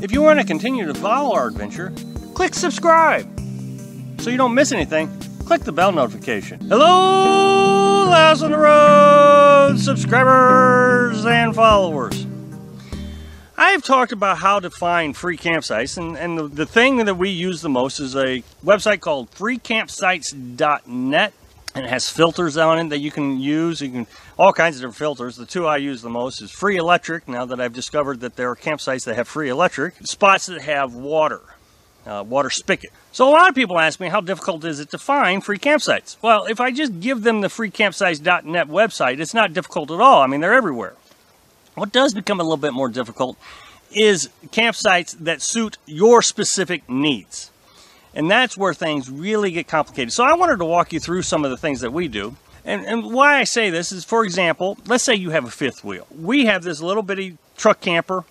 If you want to continue to follow our adventure, click subscribe. So you don't miss anything, click the bell notification. Hello, Last on the Road subscribers and followers. I've talked about how to find free campsites, and the thing that we use the most is a website called freecampsites.net, and it has filters on it that you can use. You can all kinds of different filters. The two I use the most is free electric, now that I've discovered that there are campsites that have free electric, spots that have water, water spigot. So a lot of people ask me, how difficult is it to find free campsites? Well, if I just give them the freecampsites.net website, it's not difficult at all. I mean, they're everywhere. What does become a little bit more difficult is campsites that suit your specific needs. And that's where things really get complicated. So I wanted to walk you through some of the things that we do. And why I say this is, for example, let's say you have a fifth wheel. We have this little bitty truck camper,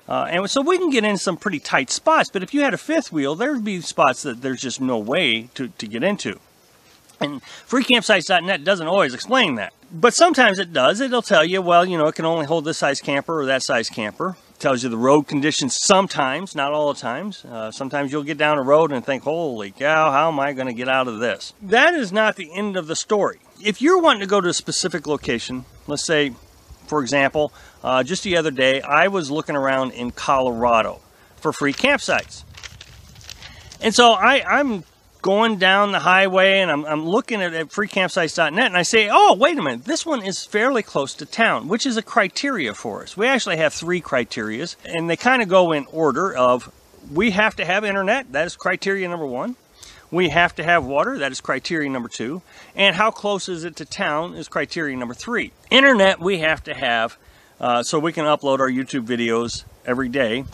and so we can get in some pretty tight spots. But if you had a fifth wheel, there would be spots that there's just no way to get into. And freecampsites.net doesn't always explain that. But sometimes it does. It'll tell you, well, you know, it can only hold this size camper or that size camper. It tells you the road conditions sometimes, not all the times. Sometimes you'll get down a road and think, holy cow, how am I going to get out of this? That is not the end of the story. If you're wanting to go to a specific location, let's say, for example, just the other day, I was looking around in Colorado for free campsites. And so I'm going down the highway and I'm looking at freecampsites.net and I say, oh, wait a minute, this one is fairly close to town, which is a criteria for us. We actually have 3 criterias, and they kind of go in order of, we have to have internet, that is criteria number 1. We have to have water, that is criteria number 2. And how close is it to town is criteria number 3. Internet we have to have so we can upload our YouTube videos every day.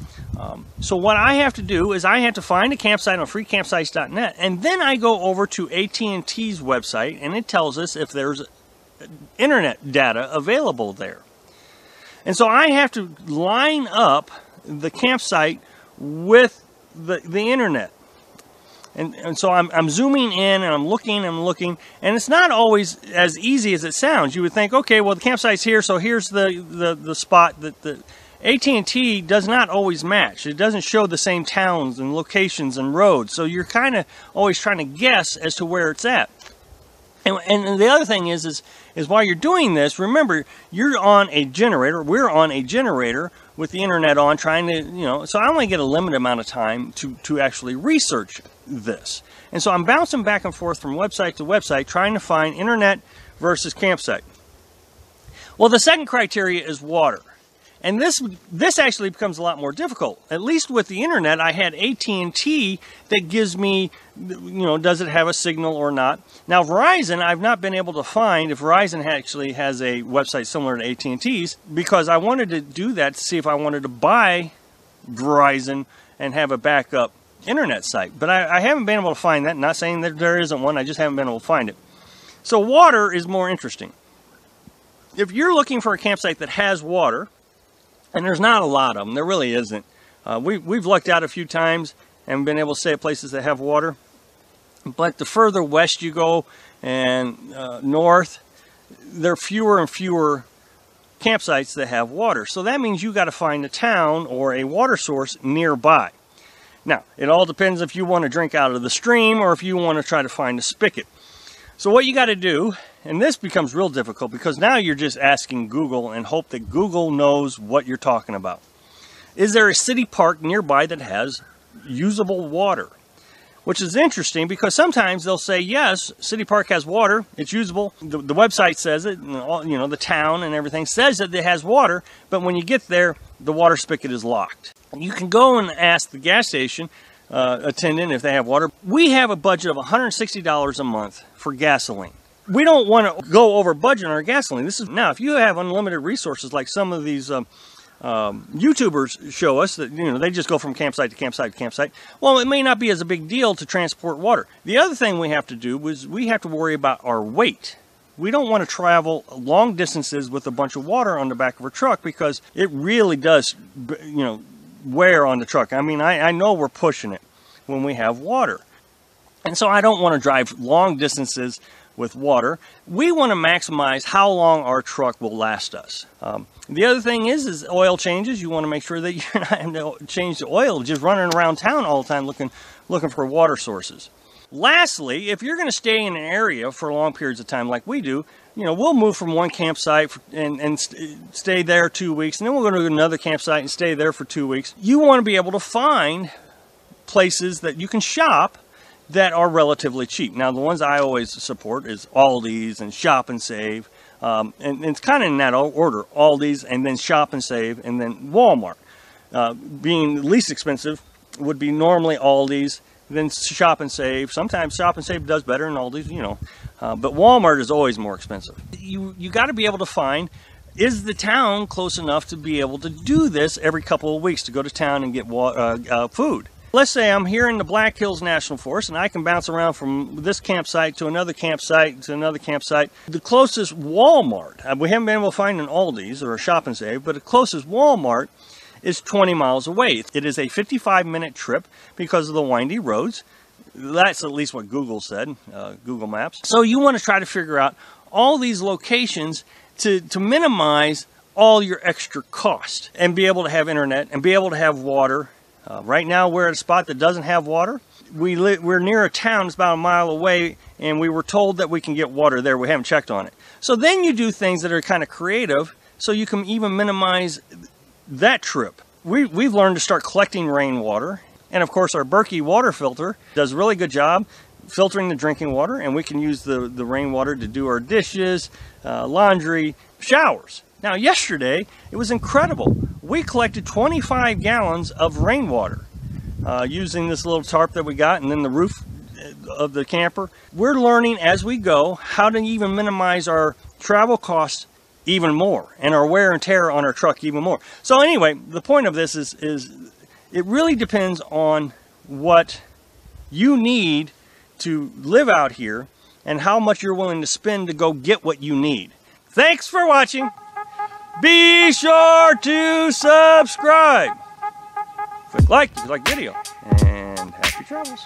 So what I have to do is I have to find a campsite on freecampsites.net, and then I go over to AT&T's website, and it tells us if there's internet data available there. And so I have to line up the campsite with the internet. And so I'm zooming in and I'm looking, and it's not always as easy as it sounds. You would think, okay, well, the campsite's here, so here's the spot that the AT&T does not always match. It doesn't show the same towns and locations and roads, so you're kind of always trying to guess as to where it's at. And the other thing is while you're doing this, remember, you're on a generator, we're on a generator with the internet on, trying to, you know, so I only get a limited amount of time to actually research this. And so I'm bouncing back and forth from website to website, trying to find internet versus campsite. Well, the second criteria is water. And this actually becomes a lot more difficult. At least with the internet, I had AT&T that gives me, you know, does it have a signal or not. Now Verizon, I've not been able to find if Verizon actually has a website similar to AT&T's, because I wanted to do that to see if I wanted to buy Verizon and have a backup internet site. But I haven't been able to find that. Not saying that there isn't one, I just haven't been able to find it. So water is more interesting. If you're looking for a campsite that has water, and there's not a lot of them, there really isn't. We've lucked out a few times and been able to stay at places that have water. But the further west you go and north, there are fewer and fewer campsites that have water. So that means you got to find a town or a water source nearby. Now, it all depends if you want to drink out of the stream or if you want to try to find a spigot. So what you got to do, and this becomes real difficult because now you're just asking Google and hope that Google knows what you're talking about. Is there a city park nearby that has usable water? Which is interesting because sometimes they'll say, yes, city park has water, it's usable. The website says it, and all, you know, the town and everything says that it has water, but when you get there, the water spigot is locked. You can go and ask the gas station attendant if they have water. We have a budget of $160 a month for gasoline. We don't want to go over budget on our gasoline. This is now, if you have unlimited resources like some of these YouTubers show us, that, you know, they just go from campsite to campsite to campsite. Well, it may not be as a big deal to transport water. The other thing we have to do is we have to worry about our weight. We don't want to travel long distances with a bunch of water on the back of our truck because it really does, you know, wear on the truck. I mean, I know we're pushing it when we have water. And so I don't want to drive long distances with water. We want to maximize how long our truck will last us. The other thing is oil changes. You want to make sure that you're not having to change the oil just running around town all the time looking for water sources. Lastly, if you're going to stay in an area for long periods of time like we do, you know, we'll move from one campsite and stay there 2 weeks, and then we'll go to another campsite and stay there for 2 weeks. You want to be able to find places that you can shop that are relatively cheap. Now, the ones I always support is Aldi's and Shop and Save, and it's kind of in that order: Aldi's, and then Shop and Save, and then Walmart. Being the least expensive would be normally Aldi's, then Shop and Save. Sometimes Shop and Save does better than Aldi's, you know, but Walmart is always more expensive. You got to be able to find, is the town close enough to be able to do this every couple of weeks, to go to town and get food? Let's say I'm here in the Black Hills National Forest and I can bounce around from this campsite to another campsite to another campsite. The closest Walmart, we haven't been able to find an Aldi's or a Shop and Save, but the closest Walmart is 20 miles away. It is a 55-minute trip because of the windy roads. That's at least what Google said, Google Maps. So you want to try to figure out all these locations to minimize all your extra cost and be able to have internet and be able to have water. Right now we're at a spot that doesn't have water. We're near a town that's about a mile away, and we were told that we can get water there. We haven't checked on it. So then you do things that are kind of creative so you can even minimize that trip. We've learned to start collecting rainwater, and of course our Berkey water filter does a really good job filtering the drinking water, and we can use the rainwater to do our dishes, laundry, showers. Now yesterday it was incredible. We collected 25 gallons of rainwater using this little tarp that we got, and then the roof of the camper. We're learning as we go how to even minimize our travel costs even more, and our wear and tear on our truck even more. So anyway, the point of this is it really depends on what you need to live out here and how much you're willing to spend to go get what you need. Thanks for watching. Be sure to subscribe. Click like if you like the video, and happy travels.